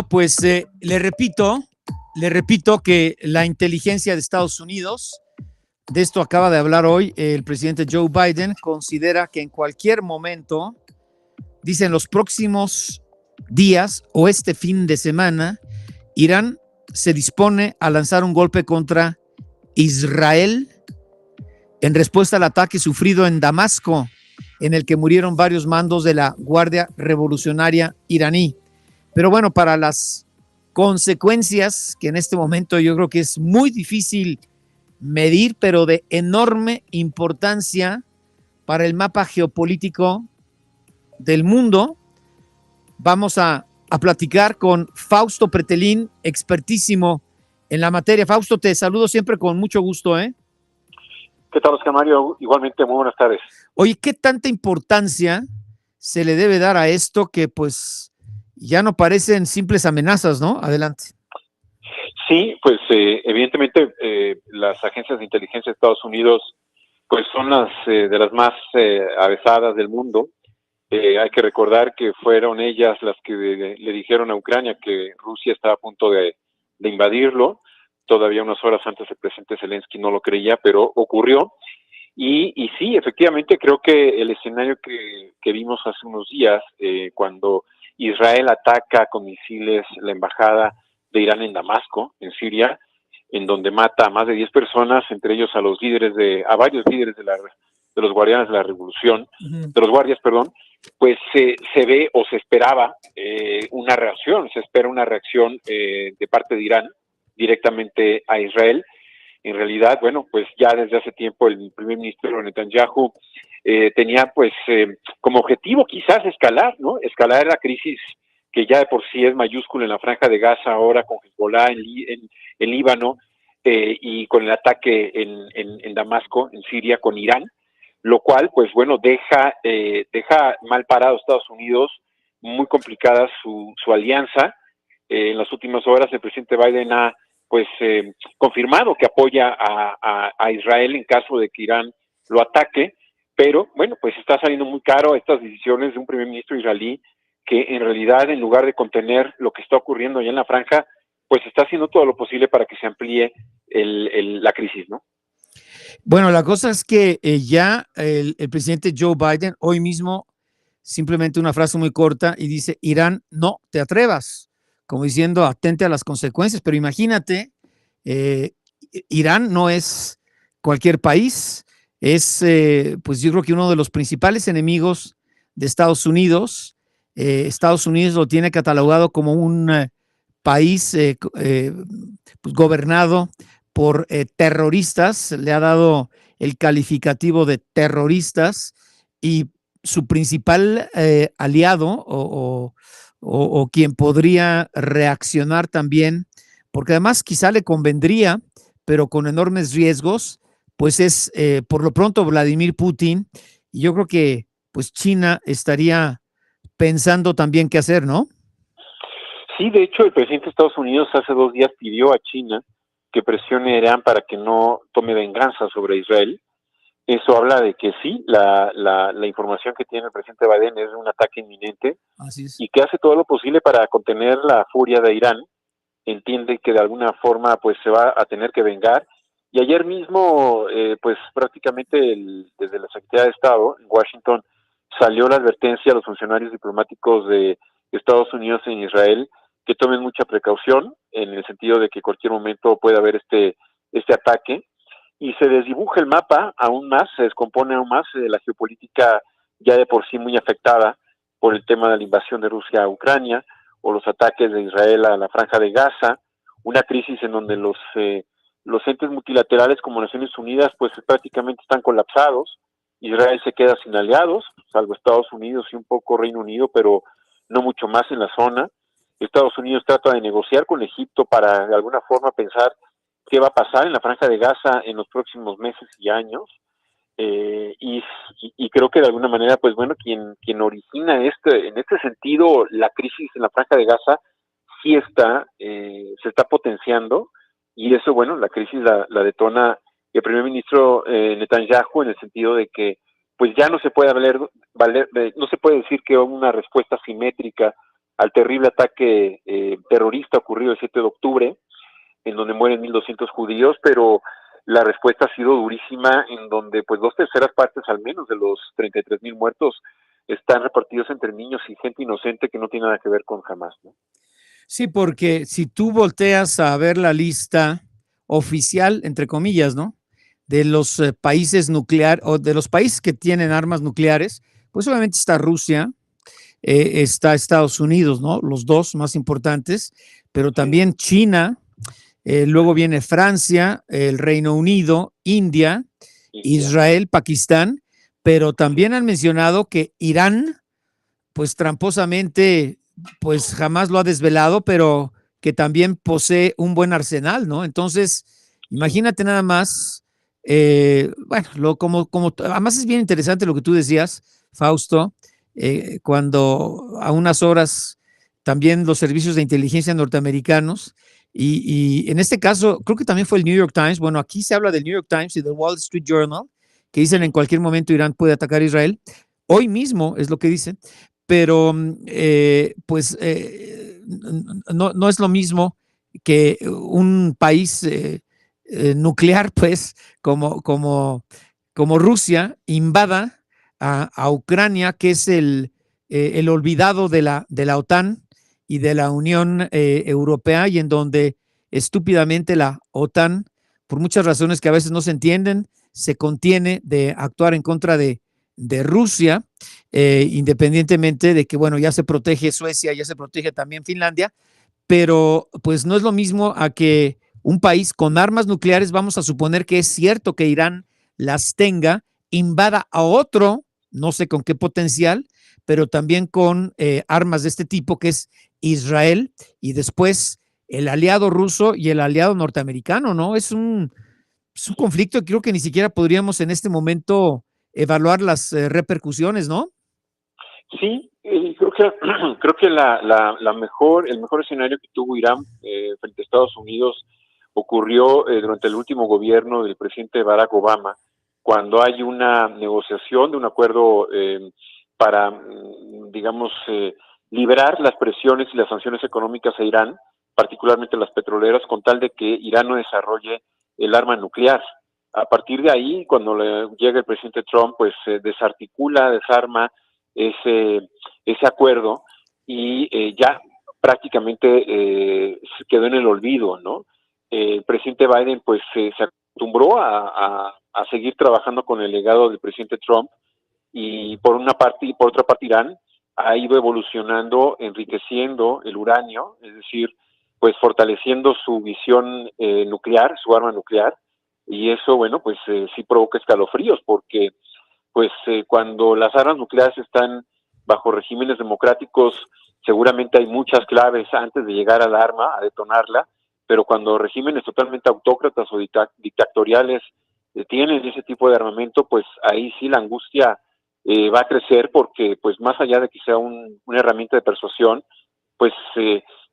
Pues le repito que la inteligencia de Estados Unidos, de esto acaba de hablar hoy el presidente Joe Biden, considera que en cualquier momento, dicen los próximos días o este fin de semana, Irán se dispone a lanzar un golpe contra Israel en respuesta al ataque sufrido en Damasco, en el que murieron varios mandos de la Guardia Revolucionaria iraní. Pero bueno, para las consecuencias, que en este momento yo creo que es muy difícil medir, pero de enorme importancia para el mapa geopolítico del mundo, vamos a platicar con Fausto Pretelín, expertísimo en la materia. Fausto, te saludo siempre con mucho gusto, ¿eh? ¿Qué tal, Oscar Mario? Igualmente, muy buenas tardes. Oye, ¿qué tanta importancia se le debe dar a esto que pues ya no parecen simples amenazas, ¿no? Adelante. Sí, pues evidentemente las agencias de inteligencia de Estados Unidos pues son las de las más avesadas del mundo. Hay que recordar que fueron ellas las que le dijeron a Ucrania que Rusia estaba a punto de invadirlo. Todavía unas horas antes el presidente Zelensky no lo creía, pero ocurrió. Y sí, efectivamente creo que el escenario que vimos hace unos días, cuando Israel ataca con misiles la embajada de Irán en Damasco, en Siria, en donde mata a más de 10 personas, entre ellos a varios líderes de los guardianes de la revolución, de los guardias, perdón, pues se ve o se esperaba una reacción, se espera una reacción de parte de Irán directamente a Israel. En realidad, bueno, pues ya desde hace tiempo el primer ministro Netanyahu tenía pues como objetivo quizás escalar, ¿no? Escalar la crisis que ya de por sí es mayúscula en la Franja de Gaza, ahora con Hezbollah en Líbano y con el ataque en Damasco, en Siria, con Irán, lo cual, pues bueno, deja mal parado a Estados Unidos, muy complicada su alianza. En las últimas horas el presidente Biden ha pues confirmado que apoya a Israel en caso de que Irán lo ataque, pero bueno, pues está saliendo muy caro estas decisiones de un primer ministro israelí que en realidad, en lugar de contener lo que está ocurriendo allá en la franja, pues está haciendo todo lo posible para que se amplíe la crisis, ¿no? Bueno, la cosa es que ya el presidente Joe Biden hoy mismo, simplemente una frase muy corta y dice: Irán, no te atrevas, como diciendo, atente a las consecuencias. Pero imagínate, eh, Irán no es cualquier país, es pues yo creo que uno de los principales enemigos de Estados Unidos. Estados Unidos lo tiene catalogado como un país pues gobernado por terroristas, le ha dado el calificativo de terroristas, y su principal aliado o quien podría reaccionar también, porque además quizá le convendría, pero con enormes riesgos, pues es por lo pronto Vladimir Putin, y yo creo que pues China estaría pensando también qué hacer, ¿no? Sí, de hecho el presidente de Estados Unidos hace 2 días pidió a China que presione a Irán para que no tome venganza sobre Israel. Eso habla de que sí, la información que tiene el presidente Biden es de un ataque inminente. Así es. Y que hace todo lo posible para contener la furia de Irán. Entiende que de alguna forma pues se va a tener que vengar. Y ayer mismo, pues prácticamente desde la Secretaría de Estado en Washington salió la advertencia a los funcionarios diplomáticos de Estados Unidos en Israel que tomen mucha precaución en el sentido de que cualquier momento puede haber este ataque, y se desdibuja el mapa aún más, se descompone aún más la geopolítica ya de por sí muy afectada por el tema de la invasión de Rusia a Ucrania o los ataques de Israel a la Franja de Gaza, una crisis en donde los entes multilaterales como Naciones Unidas pues prácticamente están colapsados. Israel se queda sin aliados, salvo Estados Unidos y un poco Reino Unido, pero no mucho más en la zona. Estados Unidos trata de negociar con Egipto para de alguna forma pensar qué va a pasar en la Franja de Gaza en los próximos meses y años. Y creo que de alguna manera, pues bueno, quien origina en este sentido la crisis en la Franja de Gaza sí se está potenciando, y eso, bueno, la crisis la detona el primer ministro Netanyahu, en el sentido de que pues ya no se puede no se puede decir que una respuesta simétrica al terrible ataque terrorista ocurrido el 7 de octubre, en donde mueren 1.200 judíos, pero la respuesta ha sido durísima, en donde pues 2/3 partes al menos de los 33,000 muertos están repartidos entre niños y gente inocente que no tiene nada que ver con Hamás, ¿no? Sí, porque si tú volteas a ver la lista oficial, entre comillas, ¿no? De los países nucleares o de los países que tienen armas nucleares, pues obviamente está Rusia, está Estados Unidos, ¿no? Los dos más importantes, pero también China, luego viene Francia, el Reino Unido, India, Israel, Pakistán, pero también han mencionado que Irán, pues tramposamente, pues jamás lo ha desvelado, pero que también posee un buen arsenal, ¿no? Entonces, imagínate nada más, bueno, además es bien interesante lo que tú decías, Fausto, cuando a unas horas también los servicios de inteligencia norteamericanos, y en este caso, creo que también fue el New York Times, bueno, aquí se habla del New York Times y del Wall Street Journal, que dicen en cualquier momento Irán puede atacar a Israel, hoy mismo es lo que dicen, pero pues no es lo mismo que un país nuclear, pues, como Rusia, invada a Ucrania, que es el olvidado de la OTAN y de la Unión Europea, y en donde estúpidamente la OTAN, por muchas razones que a veces no se entienden, se contiene de actuar en contra de Rusia, independientemente de que, bueno, ya se protege Suecia, ya se protege también Finlandia, pero pues no es lo mismo a que un país con armas nucleares, vamos a suponer que es cierto que Irán las tenga, invada a otro, no sé con qué potencial, pero también con armas de este tipo, que es Israel, y después el aliado ruso y el aliado norteamericano, ¿no? Es un conflicto que creo que ni siquiera podríamos en este momento evaluar las repercusiones, ¿no? Sí, creo que creo que el mejor escenario que tuvo Irán frente a Estados Unidos ocurrió durante el último gobierno del presidente Barack Obama, cuando hay una negociación de un acuerdo para, digamos, liberar las presiones y las sanciones económicas a Irán, particularmente las petroleras, con tal de que Irán no desarrolle el arma nuclear. A partir de ahí, cuando llega el presidente Trump, pues desarticula, desarma ese acuerdo y ya prácticamente se quedó en el olvido, ¿no? El presidente Biden pues se acostumbró a seguir trabajando con el legado del presidente Trump, y por una parte y por otra parte Irán ha ido evolucionando, enriqueciendo el uranio, es decir, pues fortaleciendo su visión nuclear, su arma nuclear, y eso, bueno, pues sí provoca escalofríos, porque pues cuando las armas nucleares están bajo regímenes democráticos, seguramente hay muchas claves antes de llegar al arma, a detonarla, pero cuando regímenes totalmente autócratas o dictatoriales tienen ese tipo de armamento, pues ahí sí la angustia va a crecer, porque pues más allá de que sea una herramienta de persuasión, pues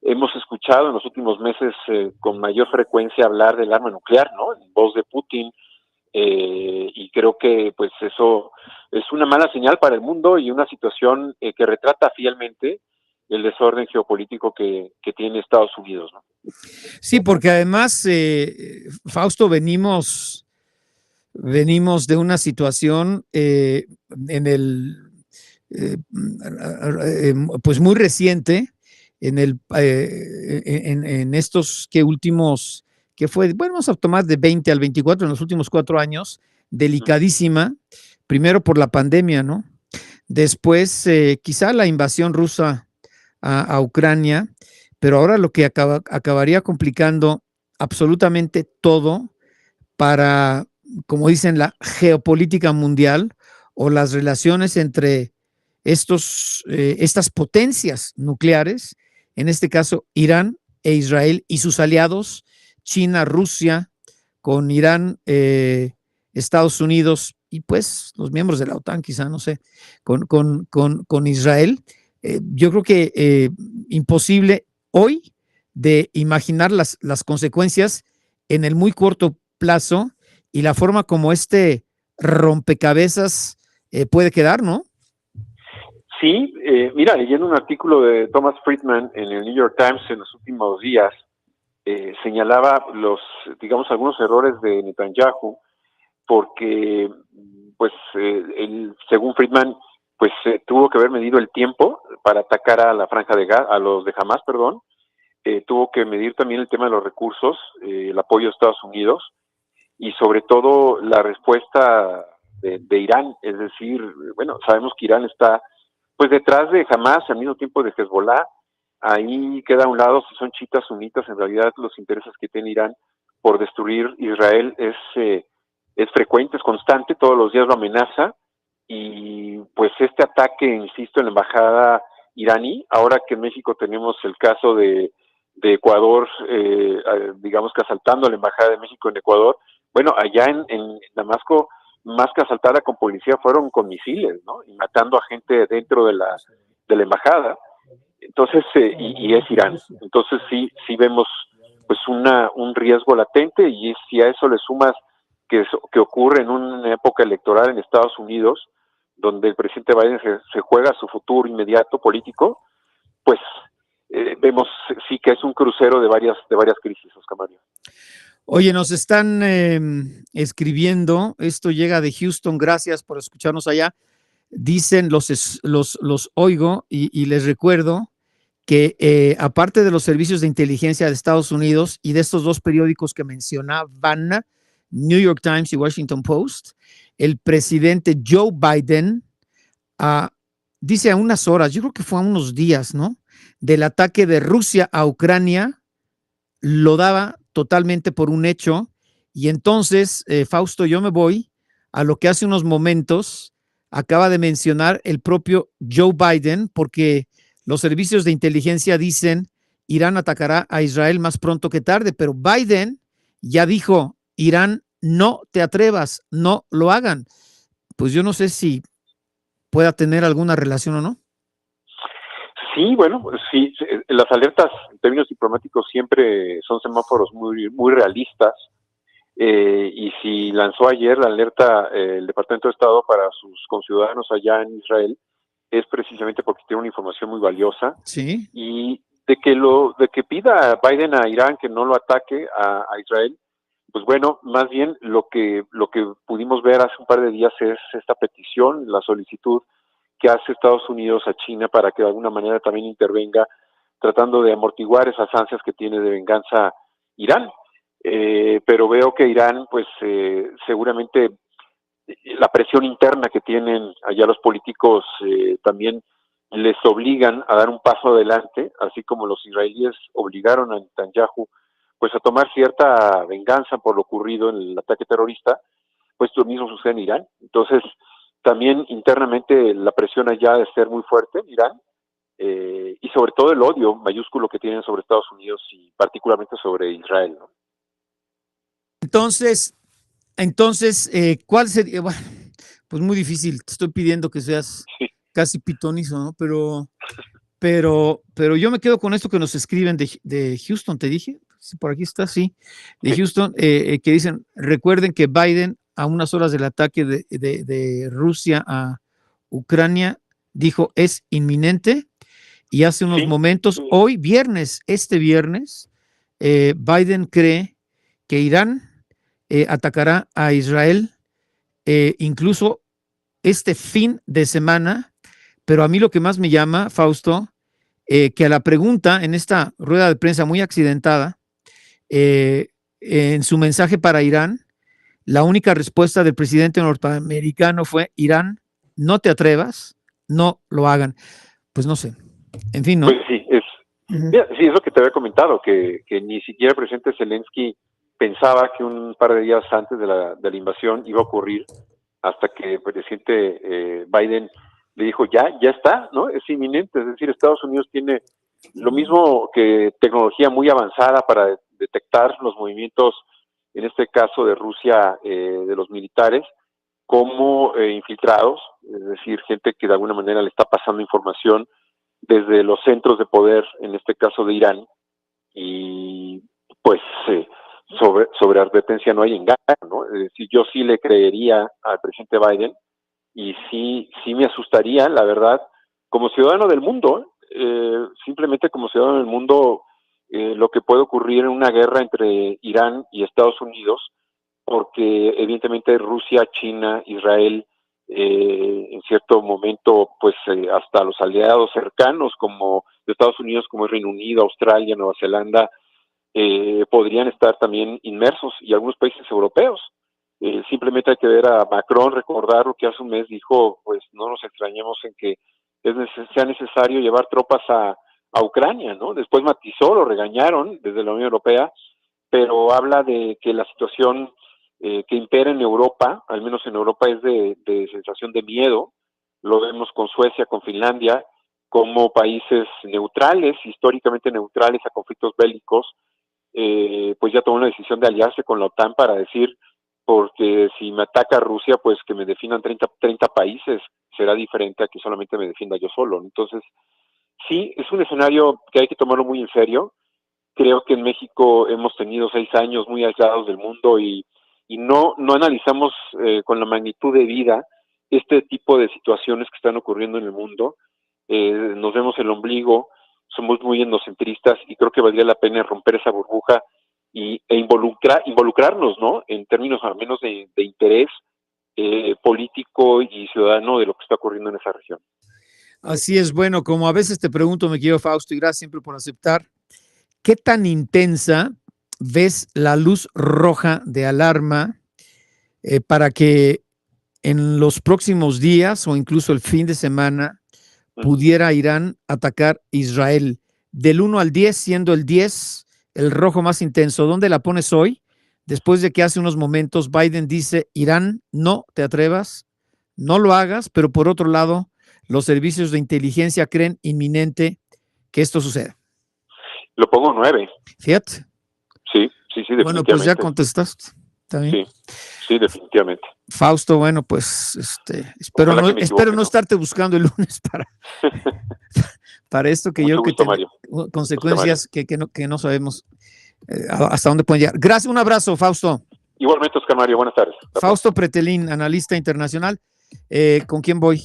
hemos escuchado en los últimos meses con mayor frecuencia hablar del arma nuclear, ¿no? En voz de Putin, y creo que pues eso es una mala señal para el mundo y una situación que retrata fielmente el desorden geopolítico que tiene Estados Unidos, ¿no? Sí, porque además, Fausto, venimos de una situación en el pues muy reciente, en estos que últimos, que fue, bueno, vamos a tomar de 20 al 24, en los últimos 4 años, delicadísima, primero por la pandemia, ¿no? Después quizá la invasión rusa a Ucrania, pero ahora lo que acabaría complicando absolutamente todo para, como dicen, la geopolítica mundial o las relaciones entre estas potencias nucleares, en este caso Irán e Israel y sus aliados, China, Rusia, con Irán, Estados Unidos y pues los miembros de la OTAN, quizá, no sé, con Israel. Yo creo que imposible hoy de imaginar las consecuencias en el muy corto plazo y la forma como este rompecabezas puede quedar, ¿no? Sí, mira, leyendo un artículo de Thomas Friedman en el New York Times en los últimos días, señalaba digamos, algunos errores de Netanyahu, porque, pues, según Friedman, pues tuvo que haber medido el tiempo para atacar a la Franja de Gaza, a los de Hamas, perdón. Tuvo que medir también el tema de los recursos, el apoyo de Estados Unidos y sobre todo la respuesta de Irán. Es decir, bueno, sabemos que Irán está pues detrás de Hamas, al mismo tiempo de Hezbollah. Ahí queda a un lado si son chiitas, sunitas. En realidad los intereses que tiene Irán por destruir Israel es frecuente, es constante, todos los días lo amenaza. Y pues este ataque, insisto, en la embajada iraní, ahora que en México tenemos el caso de Ecuador, digamos que asaltando a la embajada de México en Ecuador, bueno, allá en Damasco, más que asaltada con policía, fueron con misiles, ¿no? Y matando a gente dentro de la embajada. Entonces, y es Irán. Entonces sí vemos pues un riesgo latente, y si a eso le sumas que ocurre en una época electoral en Estados Unidos, donde el presidente Biden se juega su futuro inmediato político, pues vemos sí que es un crucero de varias crisis, Oscar Mario. Oye, nos están escribiendo, esto llega de Houston, gracias por escucharnos allá. Dicen, los oigo y les recuerdo que aparte de los servicios de inteligencia de Estados Unidos y de estos dos periódicos que mencionaban, New York Times y Washington Post, el presidente Joe Biden dice a unas horas, yo creo que fue a unos días, ¿no?, del ataque de Rusia a Ucrania, lo daba totalmente por un hecho. Y entonces, Fausto, yo me voy a lo que hace unos momentos acaba de mencionar el propio Joe Biden, porque los servicios de inteligencia dicen Irán atacará a Israel más pronto que tarde, pero Biden ya dijo, Irán, no te atrevas, no lo hagan. Pues yo no sé si pueda tener alguna relación o no. Sí, bueno, sí, las alertas en términos diplomáticos siempre son semáforos muy realistas, y si lanzó ayer la alerta el Departamento de Estado para sus conciudadanos allá en Israel, es precisamente porque tiene una información muy valiosa. Sí. Y de que pida a Biden a Irán que no lo ataque a Israel, pues bueno, más bien lo que pudimos ver hace un par de días es esta petición, la solicitud que hace Estados Unidos a China para que de alguna manera también intervenga, tratando de amortiguar esas ansias que tiene de venganza Irán. Pero veo que Irán, pues seguramente la presión interna que tienen allá los políticos también les obligan a dar un paso adelante, así como los israelíes obligaron a Netanyahu pues a tomar cierta venganza por lo ocurrido en el ataque terrorista. Pues lo mismo sucede en Irán. Entonces, también internamente la presión allá de ser muy fuerte en Irán, y sobre todo el odio mayúsculo que tienen sobre Estados Unidos y particularmente sobre Israel, ¿no? Entonces, ¿cuál sería? Bueno, pues muy difícil, te estoy pidiendo que seas casi pitonizo, ¿no? Pero yo me quedo con esto que nos escriben de Houston, te dije, sí, por aquí está, sí, de Houston, que dicen, recuerden que Biden a unas horas del ataque de Rusia a Ucrania dijo es inminente, y hace unos momentos, hoy viernes, este viernes, Biden cree que Irán atacará a Israel incluso este fin de semana. Pero a mí lo que más me llama, Fausto, que a la pregunta en esta rueda de prensa muy accidentada, en su mensaje para Irán, la única respuesta del presidente norteamericano fue: Irán, no te atrevas, no lo hagan. Pues no sé, en fin, ¿no? Pues sí, sí, es lo que te había comentado, que ni siquiera el presidente Zelensky pensaba que un par de días antes de la invasión iba a ocurrir, hasta que el presidente Biden le dijo, ya está, ¿no? Es inminente. Es decir, Estados Unidos tiene lo mismo que tecnología muy avanzada para detectar los movimientos, en este caso de Rusia, de los militares, como infiltrados, es decir, gente que de alguna manera le está pasando información desde los centros de poder, en este caso de Irán, y pues sobre advertencia no hay engaño, ¿no? Es decir, yo sí le creería al presidente Biden, y sí me asustaría, la verdad, como ciudadano del mundo, simplemente como ciudadano del mundo, lo que puede ocurrir en una guerra entre Irán y Estados Unidos, porque evidentemente Rusia, China, Israel, en cierto momento, pues hasta los aliados cercanos como de Estados Unidos, como el Reino Unido, Australia, Nueva Zelanda, podrían estar también inmersos, y algunos países europeos. Simplemente hay que ver a Macron, recordar lo que hace un mes dijo, pues no nos extrañemos en que sea necesario llevar tropas a Ucrania, ¿no? Después matizó, lo regañaron desde la Unión Europea, pero habla de que la situación que impera en Europa, al menos en Europa, es de sensación de miedo. Lo vemos con Suecia, con Finlandia, como países neutrales, históricamente neutrales a conflictos bélicos, pues ya tomó la decisión de aliarse con la OTAN para decir, porque si me ataca Rusia, pues que me definan 30 países, será diferente a que solamente me defienda yo solo. Entonces, sí, es un escenario que hay que tomarlo muy en serio. Creo que en México hemos tenido 6 años muy aislados del mundo y no analizamos con la magnitud de vida este tipo de situaciones que están ocurriendo en el mundo. Nos vemos el ombligo, somos muy endocentristas, y creo que valdría la pena romper esa burbuja involucrarnos, ¿no? En términos al menos de interés político y ciudadano de lo que está ocurriendo en esa región. Así es. Bueno, como a veces te pregunto, mi querido Fausto, y gracias siempre por aceptar, ¿qué tan intensa ves la luz roja de alarma para que en los próximos días o incluso el fin de semana pudiera Irán atacar Israel? Del 1 al 10, siendo el 10 el rojo más intenso, ¿dónde la pones hoy? Después de que hace unos momentos Biden dice, Irán, no te atrevas, no lo hagas, pero por otro lado, los servicios de inteligencia creen inminente que esto suceda. Lo pongo 9. Fíjate. Sí, definitivamente. Bueno, pues ya contestaste. ¿Está bien? Sí, definitivamente. Fausto, bueno, pues espero no estarte buscando el lunes para esto, que mucho yo creo que tiene consecuencias que no sabemos hasta dónde pueden llegar. Gracias, un abrazo, Fausto. Igualmente, Oscar Mario, buenas tardes. Fausto Pretelín, analista internacional. ¿Con quién voy?